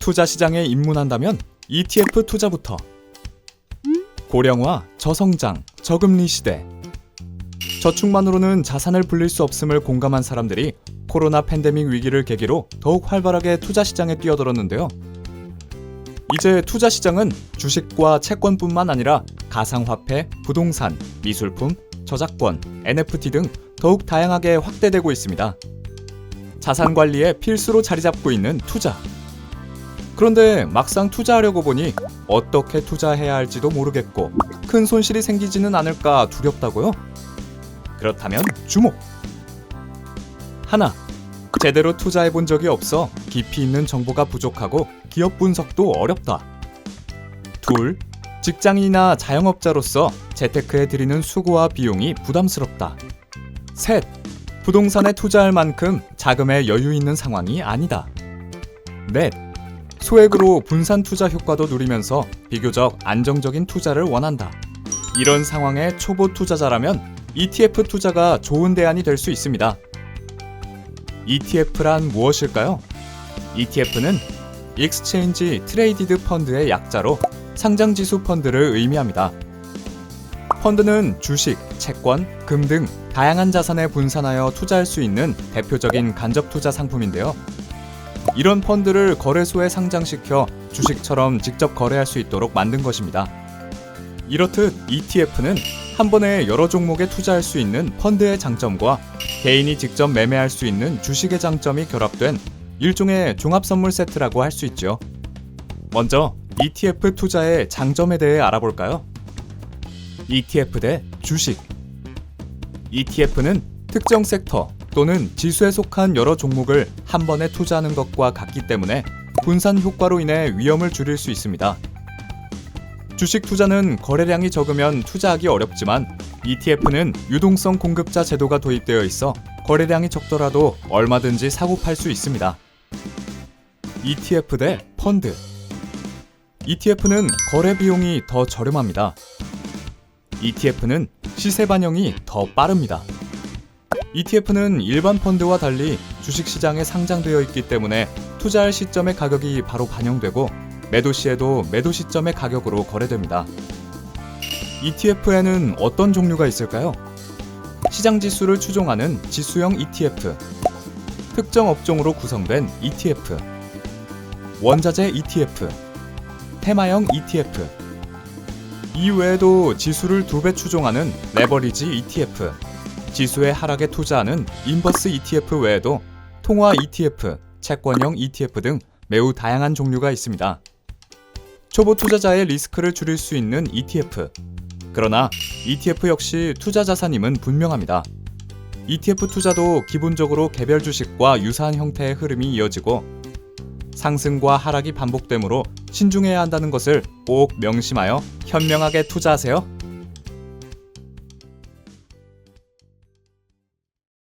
투자 시장에 입문한다면 ETF 투자부터. 고령화, 저성장, 저금리 시대. 저축만으로는 자산을 불릴 수 없음을 공감한 사람들이 코로나 팬데믹 위기를 계기로 더욱 활발하게 투자 시장에 뛰어들었는데요. 이제 투자 시장은 주식과 채권뿐만 아니라 가상화폐, 부동산, 미술품, 저작권, NFT 등 더욱 다양하게 확대되고 있습니다. 자산 관리에 필수로 자리 잡고 있는 투자. 그런데 막상 투자하려고 보니 어떻게 투자해야 할지도 모르겠고 큰 손실이 생기지는 않을까 두렵다고요? 그렇다면 주목! 하나, 제대로 투자해 본 적이 없어 깊이 있는 정보가 부족하고 기업 분석도 어렵다. 둘, 직장인이나 자영업자로서 재테크에 들이는 수고와 비용이 부담스럽다. 셋, 부동산에 투자할 만큼 자금에 여유 있는 상황이 아니다. 넷, 소액으로 분산 투자 효과도 누리면서 비교적 안정적인 투자를 원한다. 이런 상황의 초보 투자자라면 ETF 투자가 좋은 대안이 될 수 있습니다. ETF란 무엇일까요? ETF는 Exchange Traded Fund의 약자로 상장지수 펀드를 의미합니다. 펀드는 주식, 채권, 금 등 다양한 자산에 분산하여 투자할 수 있는 대표적인 간접 투자 상품인데요. 이런 펀드를 거래소에 상장시켜 주식처럼 직접 거래할 수 있도록 만든 것입니다. 이렇듯 ETF는 한 번에 여러 종목에 투자할 수 있는 펀드의 장점과 개인이 직접 매매할 수 있는 주식의 장점이 결합된 일종의 종합선물 세트라고 할 수 있죠. 먼저 ETF 투자의 장점에 대해 알아볼까요? ETF 대 주식. ETF는 특정 섹터 또는 지수에 속한 여러 종목을 한 번에 투자하는 것과 같기 때문에 분산 효과로 인해 위험을 줄일 수 있습니다. 주식 투자는 거래량이 적으면 투자하기 어렵지만 ETF는 유동성 공급자 제도가 도입되어 있어 거래량이 적더라도 얼마든지 사고 팔 수 있습니다. ETF 대 펀드. ETF는 거래 비용이 더 저렴합니다. ETF는 시세 반영이 더 빠릅니다. ETF는 일반 펀드와 달리 주식시장에 상장되어 있기 때문에 투자할 시점의 가격이 바로 반영되고 매도 시에도 매도 시점의 가격으로 거래됩니다. ETF에는 어떤 종류가 있을까요? 시장 지수를 추종하는 지수형 ETF, 특정 업종으로 구성된 ETF, 원자재 ETF, 테마형 ETF, 이외에도 지수를 2배 추종하는 레버리지 ETF, 지수의 하락에 투자하는 인버스 ETF 외에도 통화 ETF, 채권형 ETF 등 매우 다양한 종류가 있습니다. 초보 투자자의 리스크를 줄일 수 있는 ETF. 그러나 ETF 역시 투자 자산임은 분명합니다. ETF 투자도 기본적으로 개별 주식과 유사한 형태의 흐름이 이어지고 상승과 하락이 반복되므로 신중해야 한다는 것을 꼭 명심하여 현명하게 투자하세요.